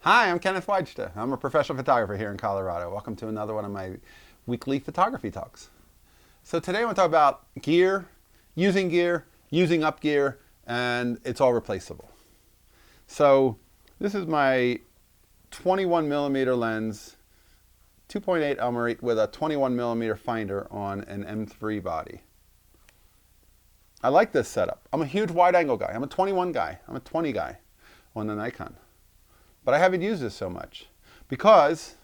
Hi, I'm Kenneth WAJDA. I'm a professional photographer here in Colorado. Welcome to another one of my weekly photography talks. So today I want to talk about gear, using up gear, and it's all replaceable. So this is my 21 millimeter lens, 2.8 Elmerite with a 21 millimeter finder on an M3 body. I like this setup. I'm a huge wide angle guy. I'm a 21 guy. I'm a 20 guy on the Nikon. But I haven't used this so much because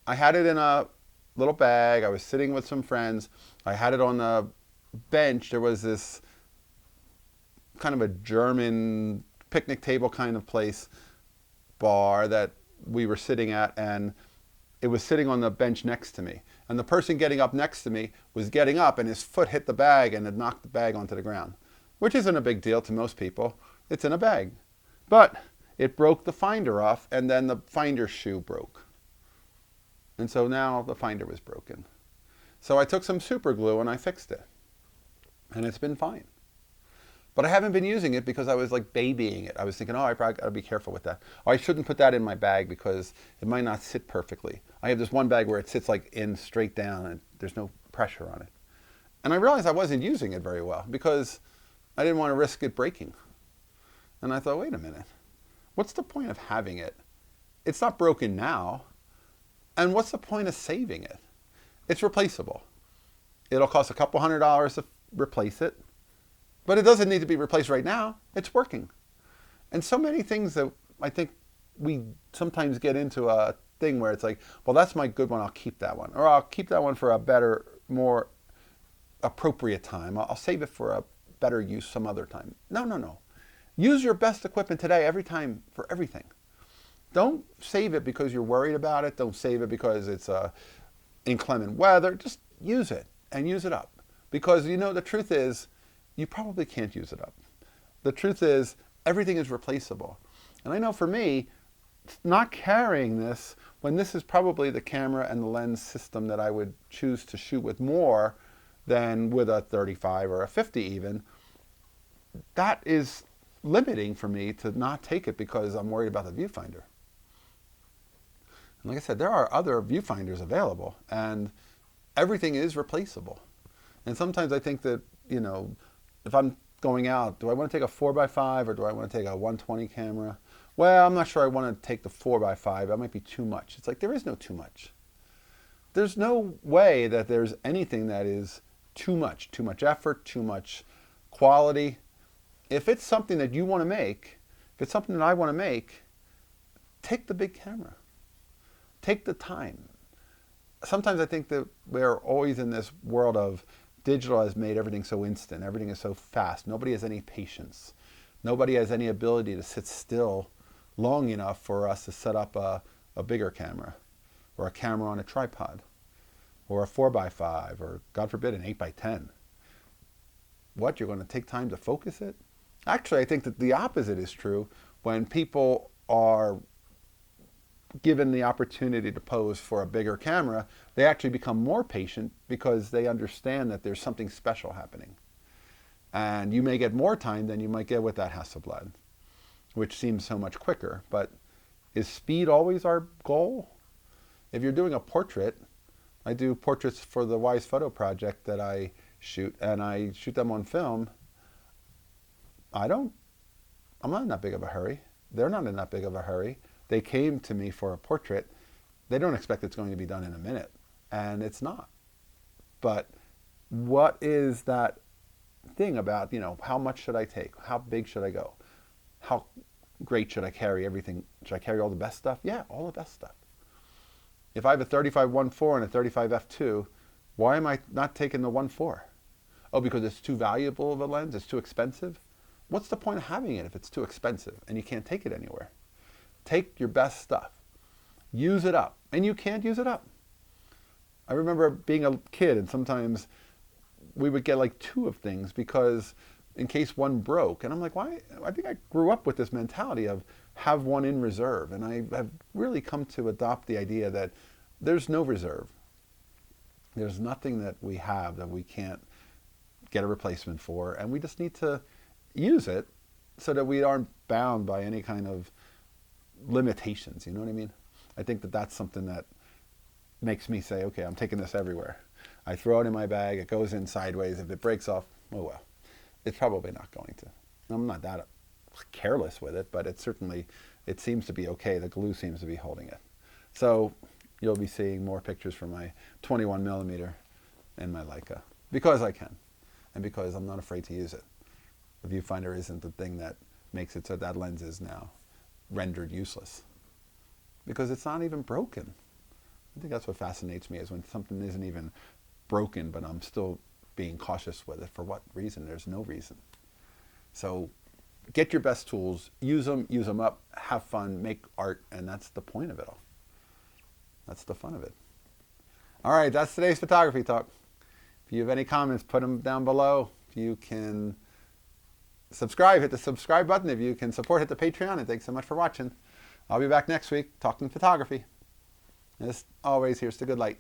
I had it in a little bag. I was sitting with some friends. I had it on the bench. There was this kind of a German picnic table kind of place, bar that we were sitting at, and it was sitting on the bench next to me. And the person getting up next to me was getting up and his foot hit the bag and had knocked the bag onto the ground, which isn't a big deal to most people. It's in a bag. But it broke the finder off, and then the finder shoe broke. And so now the finder was broken. So I took some super glue and I fixed it. And it's been fine. But I haven't been using it because I was like babying it. I was thinking, oh, I probably got to be careful with that. Or I shouldn't put that in my bag because it might not sit perfectly. I have this one bag where it sits like in straight down and there's no pressure on it. And I realized I wasn't using it very well because I didn't want to risk it breaking. And I thought, wait a minute. What's the point of having it? It's not broken now. And what's the point of saving it? It's replaceable. It'll cost a couple $100 to replace it. But it doesn't need to be replaced right now. It's working. And so many things that I think we sometimes get into a thing where it's like, well, that's my good one. I'll keep that one. Or I'll keep that one for a better, more appropriate time. I'll save it for a better use some other time. No, no, no. Use your best equipment today, every time, for everything. Don't save it because you're worried about it. Don't save it because it's inclement weather. Just use it and use it up. Because you know the truth is, you probably can't use it up. The truth is, everything is replaceable. And I know for me, not carrying this, when this is probably the camera and the lens system that I would choose to shoot with more than with a 35 or a 50 even, that is limiting for me to not take it because I'm worried about the viewfinder. And like I said, there are other viewfinders available, and everything is replaceable. And sometimes I think that, you know, if I'm going out, do I want to take a 4x5 or do I want to take a 120 camera? Well, I'm not sure I want to take the 4x5. That might be too much. It's like there is no too much. There's no way that there's anything that is too much effort, too much quality. If it's something that you want to make, if it's something that I want to make, take the big camera. Take the time. Sometimes I think that we're always in this world of digital has made everything so instant. Everything is so fast. Nobody has any patience. Nobody has any ability to sit still long enough for us to set up a bigger camera or a camera on a tripod or a 4x5 or, God forbid, an 8x10. What, you're going to take time to focus it? Actually, I think that the opposite is true. When people are given the opportunity to pose for a bigger camera, they actually become more patient because they understand that there's something special happening. And you may get more time than you might get with that Hasselblad, which seems so much quicker. But is speed always our goal? If you're doing a portrait, I do portraits for the WAJDA Photo project that I shoot, and I shoot them on film. I'm not in that big of a hurry. They're not in that big of a hurry. They came to me for a portrait. They don't expect it's going to be done in a minute, and it's not. But what is that thing about, you know, how much should I take? How big should I go? How great should I carry everything? Should I carry all the best stuff? Yeah, all the best stuff. If I have a 35 1.4 and a 35 f2, why am I not taking the 1.4? Oh, because it's too valuable of a lens? It's too expensive? What's the point of having it if it's too expensive and you can't take it anywhere? Take your best stuff. Use it up. And you can't use it up. I remember being a kid and sometimes we would get like two of things because in case one broke. And I'm like, why? I think I grew up with this mentality of have one in reserve. And I have really come to adopt the idea that there's no reserve. There's nothing that we have that we can't get a replacement for. And we just need to use it so that we aren't bound by any kind of limitations, you know what I mean? I think that that's something that makes me say, okay, I'm taking this everywhere. I throw it in my bag, it goes in sideways. If it breaks off, oh well. It's probably not going to. I'm not that careless with it, but it seems to be okay. The glue seems to be holding it. So you'll be seeing more pictures from my 21 millimeter and my Leica, because I can, and because I'm not afraid to use it. The viewfinder isn't the thing that makes it so that lens is now rendered useless, because it's not even broken. I think that's what fascinates me, is when something isn't even broken, but I'm still being cautious with it. For what reason? There's no reason. So get your best tools, use them up, have fun, make art, and that's the point of it all. That's the fun of it. All right, that's today's photography talk. If you have any comments, put them down below. If you can subscribe, hit the subscribe button. If you can support, hit the Patreon. And thanks so much for watching. I'll be back next week talking photography. As always, here's the good light.